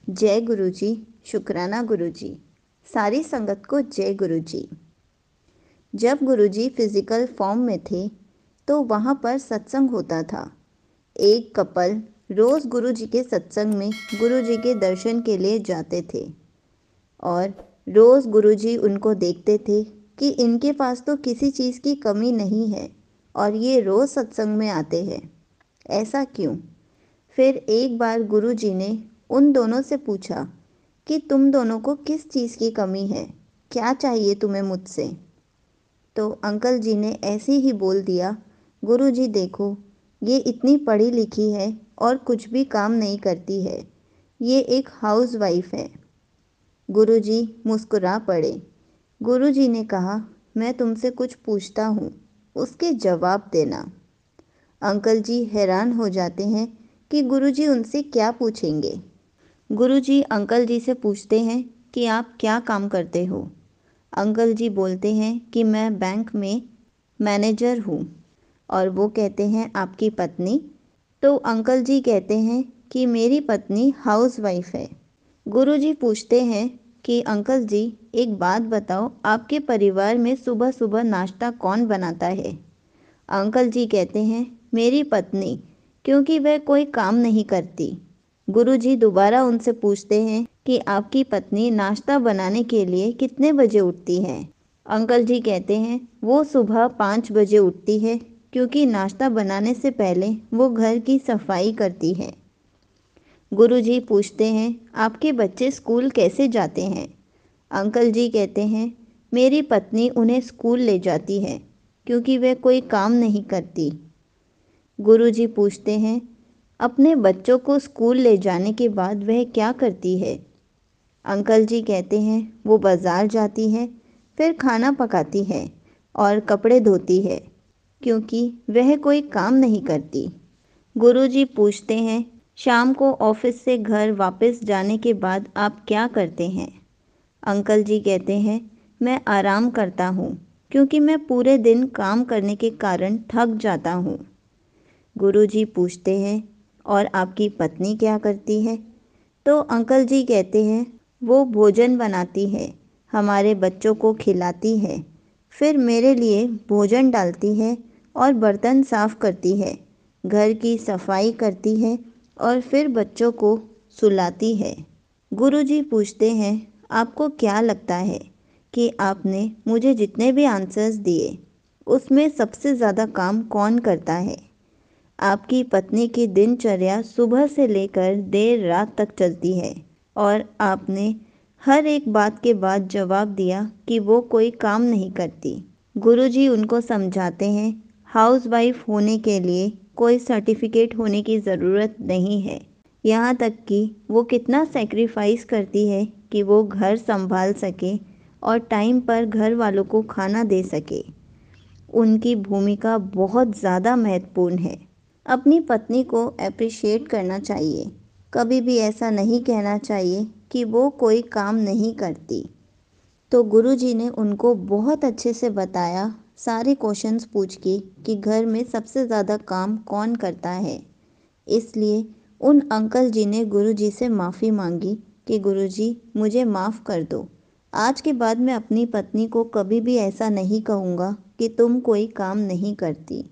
जय गुरुजी, शुक्राना गुरुजी, सारी संगत को जय गुरुजी। जब गुरुजी फिजिकल फॉर्म में थे तो वहाँ पर सत्संग होता था। एक कपल रोज़ गुरुजी के सत्संग में गुरुजी के दर्शन के लिए जाते थे और रोज़ गुरुजी उनको देखते थे कि इनके पास तो किसी चीज़ की कमी नहीं है और ये रोज़ सत्संग में आते हैं, ऐसा क्यों? फिर एक बार गुरुजी ने उन दोनों से पूछा कि तुम दोनों को किस चीज़ की कमी है, क्या चाहिए तुम्हें मुझसे? तो अंकल जी ने ऐसे ही बोल दिया, गुरुजी देखो, ये इतनी पढ़ी लिखी है और कुछ भी काम नहीं करती है, ये एक हाउस वाइफ है। गुरुजी मुस्कुरा पड़े। गुरुजी ने कहा, मैं तुमसे कुछ पूछता हूँ, उसके जवाब देना। अंकल जी हैरान हो जाते हैं कि गुरुजी उनसे क्या पूछेंगे। गुरुजी अंकल जी से पूछते हैं कि आप क्या काम करते हो? अंकल जी बोलते हैं कि मैं बैंक में मैनेजर हूँ। और वो कहते हैं आपकी पत्नी? तो अंकल जी कहते हैं कि मेरी पत्नी हाउस वाइफ है। गुरुजी पूछते हैं कि अंकल जी एक बात बताओ, आपके परिवार में सुबह सुबह नाश्ता कौन बनाता है? अंकल जी कहते हैं मेरी पत्नी, क्योंकि वह कोई काम नहीं करती। गुरुजी दोबारा उनसे पूछते हैं कि आपकी पत्नी नाश्ता बनाने के लिए कितने बजे उठती है? अंकल जी कहते हैं वो सुबह 5 बजे उठती है, क्योंकि नाश्ता बनाने से पहले वो घर की सफाई करती है। गुरुजी पूछते हैं आपके बच्चे स्कूल कैसे जाते हैं? अंकल जी कहते हैं मेरी पत्नी उन्हें स्कूल ले जाती है, क्योंकि वह कोई काम नहीं करती। गुरुजी पूछते हैं अपने बच्चों को स्कूल ले जाने के बाद वह क्या करती है? अंकल जी कहते हैं वो बाज़ार जाती है, फिर खाना पकाती है और कपड़े धोती है, क्योंकि वह कोई काम नहीं करती। गुरुजी पूछते हैं शाम को ऑफिस से घर वापस जाने के बाद आप क्या करते हैं? अंकल जी कहते हैं मैं आराम करता हूँ, क्योंकि मैं पूरे दिन काम करने के कारण थक जाता हूँ। गुरुजी पूछते हैं और आपकी पत्नी क्या करती है? तो अंकल जी कहते हैं वो भोजन बनाती है, हमारे बच्चों को खिलाती है, फिर मेरे लिए भोजन डालती है और बर्तन साफ करती है, घर की सफाई करती है और फिर बच्चों को सुलाती है। गुरुजी पूछते हैं आपको क्या लगता है कि आपने मुझे जितने भी आंसर्स दिए उसमें सबसे ज़्यादा काम कौन करता है? आपकी पत्नी की दिनचर्या सुबह से लेकर देर रात तक चलती है और आपने हर एक बात के बाद जवाब दिया कि वो कोई काम नहीं करती। गुरुजी उनको समझाते हैं हाउस वाइफ होने के लिए कोई सर्टिफिकेट होने की ज़रूरत नहीं है, यहाँ तक कि वो कितना सेक्रीफाइस करती है कि वो घर संभाल सके और टाइम पर घर वालों को खाना दे सके। उनकी भूमिका बहुत ज़्यादा महत्वपूर्ण है। अपनी पत्नी को अप्रिशिएट करना चाहिए, कभी भी ऐसा नहीं कहना चाहिए कि वो कोई काम नहीं करती। तो गुरुजी ने उनको बहुत अच्छे से बताया, सारे क्वेश्चंस पूछ के कि घर में सबसे ज़्यादा काम कौन करता है। इसलिए उन अंकल जी ने गुरुजी से माफ़ी मांगी कि गुरुजी मुझे माफ़ कर दो, आज के बाद मैं अपनी पत्नी को कभी भी ऐसा नहीं कहूँगा कि तुम कोई काम नहीं करती।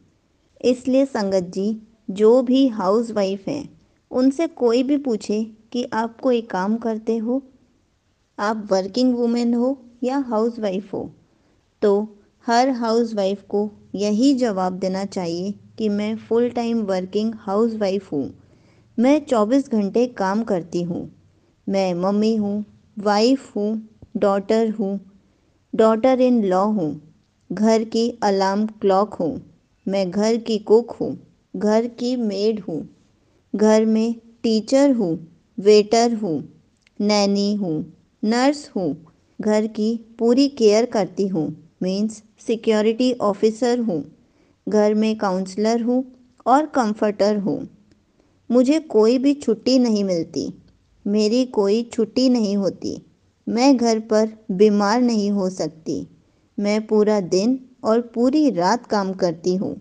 इसलिए संगत जी, जो भी हाउस वाइफ हैं उनसे कोई भी पूछे कि आप कोई काम करते हो, आप वर्किंग वुमेन हो या हाउस वाइफ हो, तो हर हाउस वाइफ को यही जवाब देना चाहिए कि मैं full time working house wife हूँ। मैं 24 घंटे काम करती हूँ। मैं मम्मी हूँ, वाइफ हूँ, डॉटर हूँ, डॉटर इन लॉ हूँ, घर की अलार्म क्लॉक हूँ, मैं घर की कुक हूँ, घर की मेड हूँ, घर में टीचर हूँ, वेटर हूँ, नैनी हूँ, नर्स हूँ, घर की पूरी केयर करती हूँ, मीन्स सिक्योरिटी ऑफिसर हूँ, घर में काउंसलर हूँ और कंफर्टर हूँ। मुझे कोई भी छुट्टी नहीं मिलती, मेरी कोई छुट्टी नहीं होती, मैं घर पर बीमार नहीं हो सकती, मैं पूरा दिन और पूरी रात काम करती हूँ,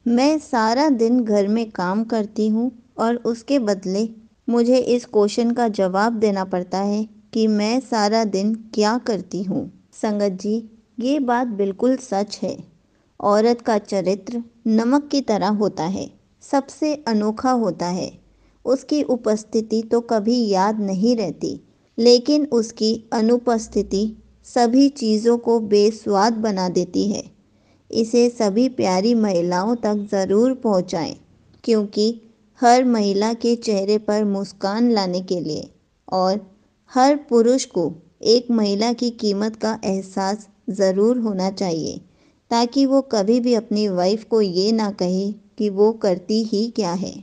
मैं सारा दिन घर में काम करती हूँ और उसके बदले मुझे इस क्वेश्चन का जवाब देना पड़ता है कि मैं सारा दिन क्या करती हूँ। संगत जी, ये बात बिल्कुल सच है। औरत का चरित्र नमक की तरह होता है, सबसे अनोखा होता है। उसकी उपस्थिति तो कभी याद नहीं रहती, लेकिन उसकी अनुपस्थिति सभी चीज़ों को बेस्वाद बना देती है। इसे सभी प्यारी महिलाओं तक ज़रूर पहुँचाएं, क्योंकि हर महिला के चेहरे पर मुस्कान लाने के लिए और हर पुरुष को एक महिला की कीमत का एहसास ज़रूर होना चाहिए, ताकि वो कभी भी अपनी वाइफ को ये ना कहे कि वो करती ही क्या है,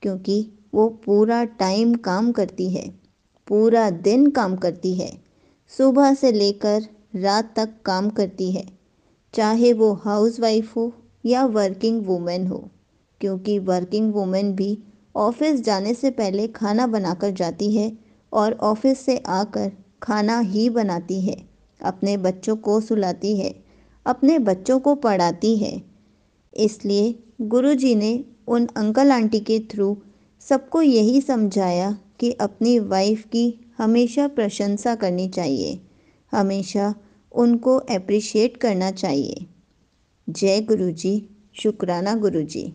क्योंकि वो पूरा टाइम काम करती है, पूरा दिन काम करती है, सुबह से लेकर रात तक काम करती है, चाहे वो हाउसवाइफ हो या वर्किंग वूमेन हो, क्योंकि वर्किंग वूमेन भी ऑफिस जाने से पहले खाना बनाकर जाती है और ऑफिस से आकर खाना ही बनाती है, अपने बच्चों को सुलाती है, अपने बच्चों को पढ़ाती है। इसलिए गुरुजी ने उन अंकल आंटी के थ्रू सबको यही समझाया कि अपनी वाइफ की हमेशा प्रशंसा करनी चाहिए, हमेशा उनको अप्रिशिएट करना चाहिए। जय गुरुजी, शुक्राना गुरुजी।